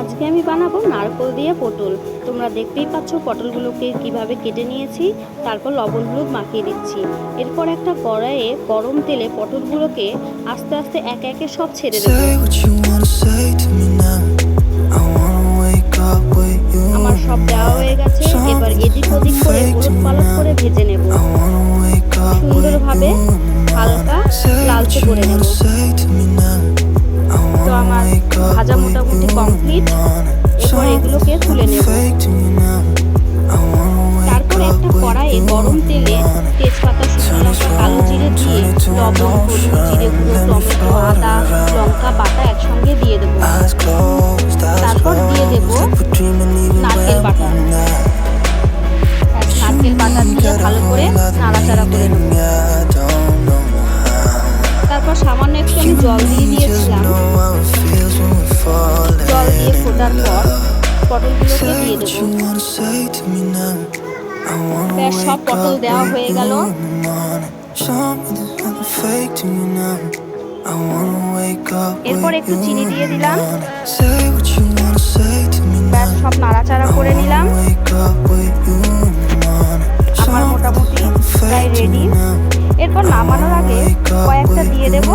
আজকে আমি বানাবো নারকেল দিয়ে পটল। তোমরা দেখতেই পাচ্ছ পটলগুলোকে কিভাবে কেটে নিয়েছি, তারপর লবণ হলুদ মাখিয়ে দিচ্ছি। এরপর একটা কড়াইয়ে গরম তেলে পটলগুলোকে আস্তে আস্তে একে একে সব ছেড়ে দেবো। আমার সব দেওয়া হয়ে গেছে। এবার এদিক ওদিক করে উলট পালট করে ভেজে নেব, সুন্দরভাবে হালকা লালচে করে নেব। তো আমার ভাজা মোটামুটি কমপ্লিট। এরপর এগুলোকে তুলে নেব। তারপর একটা কড়াইয়ে গরম তেলে তেজপাতা, শুকনো লঙ্কা, কালো জিরে দিয়ে লবণ, হলুদ, জিরে গুঁড়ো, টমেটো, আদা, লঙ্কা বাটা একসঙ্গে দিয়ে দেবো। তারপর দিয়ে দেব নারকেল বাটা। নারকেল বাটা দিয়ে ভালো করে নাড়াচাড়া করে নেব। তারপর সামান্য একটু আমি জল দিয়ে দিয়েছিলাম। জল দিয়ে ফোটার পর পটলগুলোকে দিয়ে দেবো। ব্যাস, সব পটল দেওয়া হয়ে গেল। এরপর একটু চিনি দিয়ে দিলাম। ব্যাস, সব নাড়াচাড়া করে নিলাম। আমার মোটামুটি প্রায় রেডি। এরপর নামানোর আগে কয়েকটা দিয়ে দেবো